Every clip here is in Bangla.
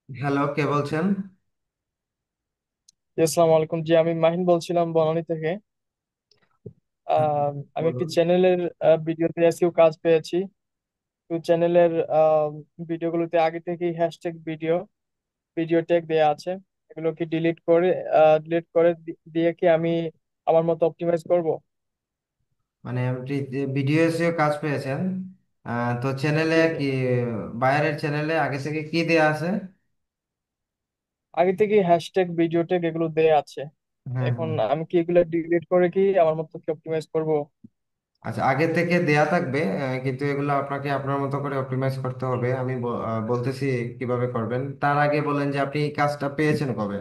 হ্যালো, কে বলছেন? জি, আসসালামু আলাইকুম। জি, আমি মাহিন বলছিলাম বনানী থেকে। আমি একটি বলুন। চ্যানেলের ভিডিওতে এসইও কাজ পেয়েছি। তো চ্যানেলের ভিডিওগুলোতে আগে থেকেই হ্যাশট্যাগ ভিডিও ভিডিও ট্যাগ দেওয়া আছে। এগুলোকে ডিলিট করে দিয়ে কি আমি আমার মতো অপটিমাইজ করব? মানে আপনি যে ভিডিও এসিও কাজ পেয়েছেন, তো চ্যানেলে জি জি, কি বায়ারের চ্যানেলে আগে থেকে কি দেয়া আছে? আগে থেকেই হ্যাশট্যাগ ভিডিও ট্যাগ এগুলো দেয়া আছে। হ্যাঁ, এখন হ্যাঁ। আমি কি এগুলো ডিলিট করে কি আমার মতো কি অপটিমাইজ করব? আচ্ছা, আগে থেকে দেয়া থাকবে, কিন্তু এগুলো আপনাকে আপনার মতো করে অপটিমাইজ করতে হবে। আমি বলতেছি কিভাবে করবেন। তার আগে বলেন যে আপনি এই কাজটা পেয়েছেন কবে?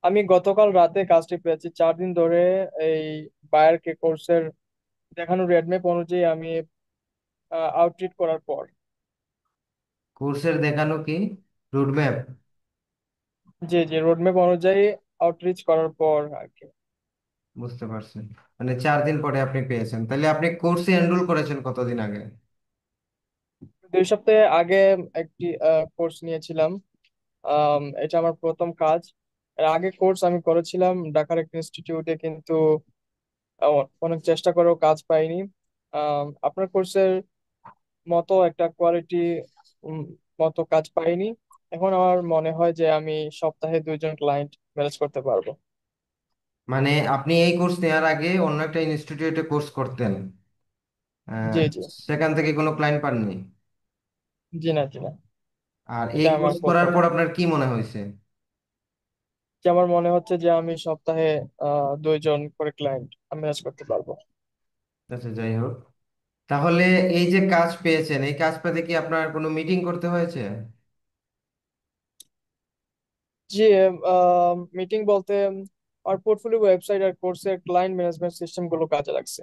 আমি গতকাল রাতে কাজটি পেয়েছি 4 দিন ধরে। এই বায়ারকে কোর্সের দেখানো রেডম্যাপ অনুযায়ী আমি আউটরিড করার পর। কোর্সের দেখানো কি রুটম্যাপ? জি জি, রোডম্যাপ অনুযায়ী আউটরিচ করার পর আর কি। বুঝতে পারছেন। মানে 4 দিন পরে আপনি পেয়েছেন, তাহলে আপনি কোর্সে এনরোল করেছেন কতদিন আগে? 2 সপ্তাহ আগে একটি কোর্স নিয়েছিলাম। এটা আমার প্রথম কাজ। এর আগে কোর্স আমি করেছিলাম ঢাকার একটা ইনস্টিটিউটে, কিন্তু অনেক চেষ্টা করেও কাজ পাইনি। আপনার কোর্সের মতো একটা কোয়ালিটি মতো কাজ পাইনি। এখন আমার মনে হয় যে আমি সপ্তাহে 2জন ক্লায়েন্ট ম্যানেজ করতে পারবো। মানে আপনি এই কোর্স নেওয়ার আগে অন্য একটা ইনস্টিটিউটে কোর্স করতেন, আহ, জি জি, সেখান থেকে কোনো ক্লায়েন্ট পাননি? জি না জি না, আর এই এটা আমার কোর্স করার প্রথম। পর আপনার কি মনে হয়েছে? যে আমার মনে হচ্ছে যে আমি সপ্তাহে 2জন করে ক্লায়েন্ট ম্যানেজ করতে পারবো। আচ্ছা, যাই হোক। তাহলে এই যে কাজ পেয়েছেন, এই কাজ পেতে কি আপনার কোনো মিটিং করতে হয়েছে? জি, মিটিং বলতে আর পোর্টফোলিও ওয়েবসাইট আর কোর্সের ক্লায়েন্ট ম্যানেজমেন্ট সিস্টেম গুলো কাজে লাগছে।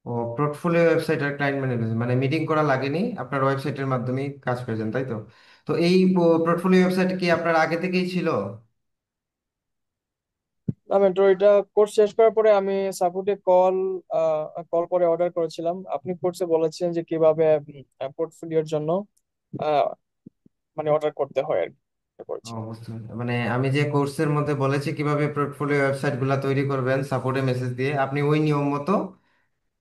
ও, পোর্টফোলিও ওয়েবসাইট আর ক্লায়েন্ট ম্যানেজমেন্ট, মানে মিটিং করা লাগেনি, আপনার ওয়েবসাইটের মাধ্যমেই কাজ পেয়েছেন, তাই তো? তো এই পোর্টফোলিও ওয়েবসাইট কি আপনার আগে থেকেই ছিল? না মেন্টর, এটা কোর্স শেষ করার পরে আমি সাপোর্টে কল করে অর্ডার করেছিলাম। আপনি কোর্সে বলেছেন যে কিভাবে পোর্টফোলিওর জন্য আহ, মানে অর্ডার করতে হয় আর কি ও, করেছি। বুঝতে পারছি। মানে আমি যে কোর্সের মধ্যে বলেছি কিভাবে পোর্টফোলিও ওয়েবসাইট গুলা তৈরি করবেন সাপোর্টে মেসেজ দিয়ে, আপনি ওই নিয়ম মতো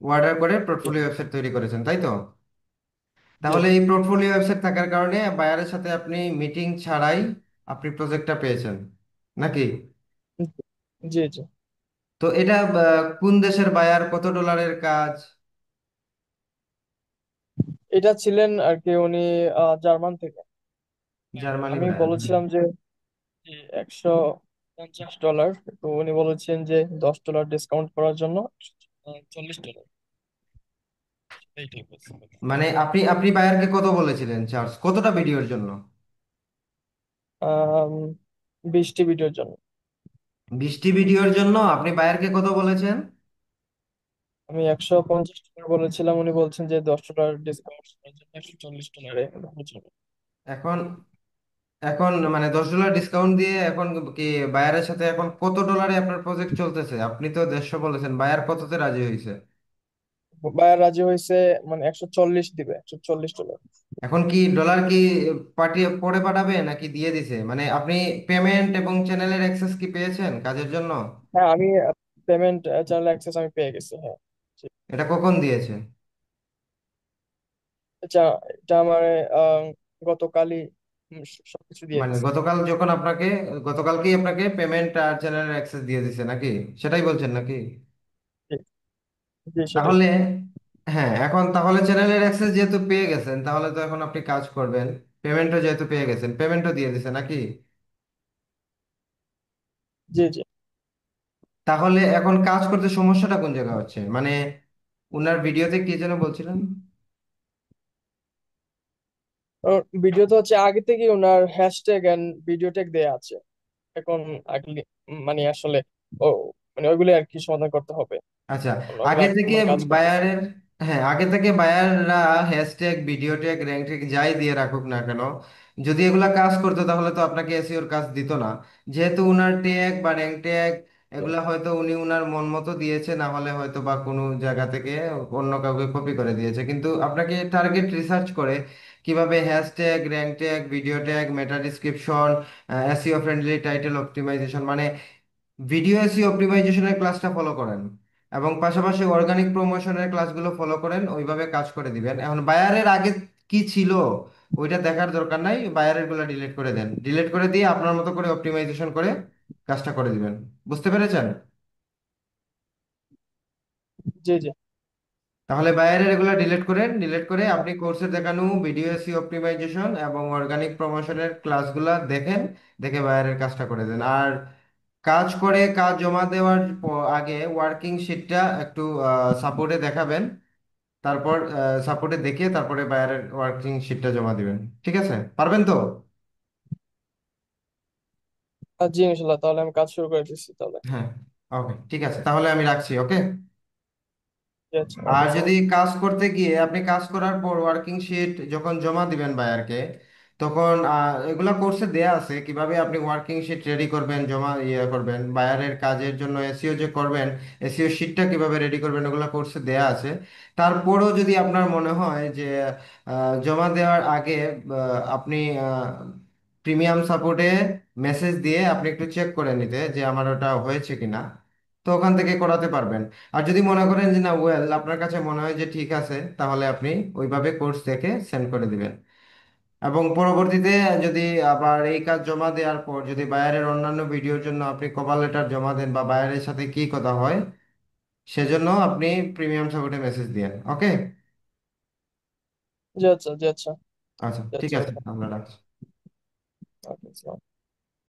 অর্ডার করে জি পোর্টফোলিও ওয়েবসাইট তৈরি করেছেন, তাই তো? জি তাহলে এই পোর্টফোলিও ওয়েবসাইট থাকার কারণে বায়ারের সাথে আপনি মিটিং ছাড়াই আপনি প্রজেক্টটা পেয়েছেন, নাকি? জি জি, তো এটা কোন দেশের বায়ার, কত ডলারের কাজ? এটা ছিলেন আর কি উনি জার্মান থেকে। জার্মানি আমি বায়ার। বলেছিলাম যে জি, $150। তো উনি বলেছেন যে $10 ডিসকাউন্ট করার জন্য $40। সেটাই ঠিক বলছেন। মানে আপনি আপনি বায়ারকে কত বলেছিলেন চার্জ, কতটা ভিডিওর জন্য? আম, 20টি ভিডিওর জন্য 20টি ভিডিওর জন্য আপনি বায়ারকে কত বলেছেন? আমি $150 বলেছিলাম, উনি বলছেন যে $10 ডিসকাউন্ট করার জন্য $140 হয়ে যাবে। এখন এখন মানে 10 ডলার ডিসকাউন্ট দিয়ে এখন কি বায়ারের সাথে এখন কত ডলারে আপনার প্রজেক্ট চলতেছে? আপনি তো 150 বলেছেন, বায়ার কততে রাজি হয়েছে? বায়ার রাজি হয়েছে, মানে 140 দিবে, $140। এখন কি ডলার কি পাঠিয়ে পরে পাঠাবে নাকি দিয়ে দিছে? মানে আপনি পেমেন্ট এবং চ্যানেলের অ্যাক্সেস কি পেয়েছেন কাজের জন্য? হ্যাঁ, আমি পেমেন্ট চ্যানেল অ্যাক্সেস আমি পেয়ে গেছি, হ্যাঁ। জি। এটা কখন দিয়েছে? আচ্ছা, এটা আমার আহ, গতকালই সবকিছু দিয়ে মানে দিছে। গতকালকেই আপনাকে পেমেন্ট আর চ্যানেলের অ্যাক্সেস দিয়ে দিছে নাকি? সেটাই বলছেন নাকি? জি জি, সেটাই। তাহলে হ্যাঁ, এখন তাহলে চ্যানেলের অ্যাক্সেস যেহেতু পেয়ে গেছেন, তাহলে তো এখন আপনি কাজ করবেন। পেমেন্টও যেহেতু পেয়ে গেছেন, পেমেন্টও দিয়ে দিছে নাকি? জি জি, তাহলে এখন কাজ করতে সমস্যাটা কোন জায়গায় হচ্ছে, মানে উনার ভিডিওতে কি যেন বলছিলেন? ভিডিও তো হচ্ছে আগে থেকে ওনার হ্যাশট্যাগ এন্ড ভিডিও ট্যাগ দেয়া আছে। এখন আগলি মানে আসলে ও মানে ওইগুলো আর কি সমাধান করতে হবে। আচ্ছা, ওইগুলো আগে আমি থেকে মানে কাজ করতেছি। বায়ারের হ্যাঁ, আগে থেকে বায়াররা hashtag, video tag, rank tag যাই দিয়ে রাখুক না কেন, যদি এগুলা কাজ করতো তাহলে তো আপনাকে এসইওর কাজ দিত না। যেহেতু উনার ট্যাগ বা র্যাঙ্ক ট্যাগ এগুলা হয়তো উনি উনার মন মতো দিয়েছে, না হলে হয়তো বা কোনো জায়গা থেকে অন্য কাউকে কপি করে দিয়েছে। কিন্তু আপনাকে টার্গেট রিসার্চ করে কিভাবে hashtag, rank tag, video tag, meta description, SEO friendly title optimization, মানে ভিডিও এসইও অপটিমাইজেশনের ক্লাসটা ফলো করেন এবং পাশাপাশি অর্গানিক প্রমোশনের ক্লাসগুলো ফলো করেন, ওইভাবে কাজ করে দিবেন। এখন বায়ারের আগে কি ছিল ওইটা দেখার দরকার নাই, বায়ারের গুলো ডিলিট করে দেন, ডিলিট করে দিয়ে আপনার মতো করে অপটিমাইজেশন করে কাজটা করে দিবেন। বুঝতে পেরেছেন? জি জি। তাহলে বাইরের এগুলো ডিলিট করেন, ডিলিট করে আপনি কোর্সে দেখানো ভিডিও এসইও অপটিমাইজেশন এবং অর্গানিক প্রমোশনের ক্লাসগুলো দেখেন, দেখে বাইরের কাজটা করে দেন। আর কাজ করে কাজ জমা দেওয়ার আগে ওয়ার্কিং শিটটা একটু সাপোর্টে দেখাবেন, তারপর সাপোর্টে দেখিয়ে তারপরে বাইরের ওয়ার্কিং শিটটা জমা দিবেন। ঠিক আছে? পারবেন তো? জি ইনশাল্লাহ, তাহলে আমি কাজ শুরু করে দিচ্ছি তাহলে। হ্যাঁ। ওকে, ঠিক আছে, তাহলে আমি রাখছি। ওকে। ঠিক আছে, আর ওকে যদি স্যার। কাজ করতে গিয়ে আপনি কাজ করার পর ওয়ার্কিং শিট যখন জমা দিবেন বায়ারকে, তখন এগুলা কোর্সে দেয়া আছে কিভাবে আপনি ওয়ার্কিং শিট রেডি করবেন, জমা করবেন বায়ারের কাজের জন্য, এসইও যে করবেন এসইও শিটটা কিভাবে রেডি করবেন, ওগুলা কোর্সে দেয়া আছে। তারপরেও যদি আপনার মনে হয় যে জমা দেওয়ার আগে আপনি প্রিমিয়াম সাপোর্টে মেসেজ দিয়ে আপনি একটু চেক করে নিতে যে আমার ওটা হয়েছে কিনা, তো ওখান থেকে করাতে পারবেন। আর যদি মনে করেন যে না, আপনার কাছে মনে হয় যে ঠিক আছে, তাহলে আপনি ওইভাবে কোর্স দেখে সেন্ড করে দিবেন। এবং পরবর্তীতে যদি আবার এই কাজ জমা দেওয়ার পর যদি বায়ারের অন্যান্য ভিডিওর জন্য আপনি কভার লেটার জমা দেন বা বায়ারের সাথে কি কথা হয়, সেজন্য আপনি প্রিমিয়াম সাপোর্টে মেসেজ দিয়েন। ওকে। জি আচ্ছা, জি আচ্ছা, আচ্ছা, জি ঠিক আচ্ছা, আছে, ওকে। আমরা রাখছি। ওকে।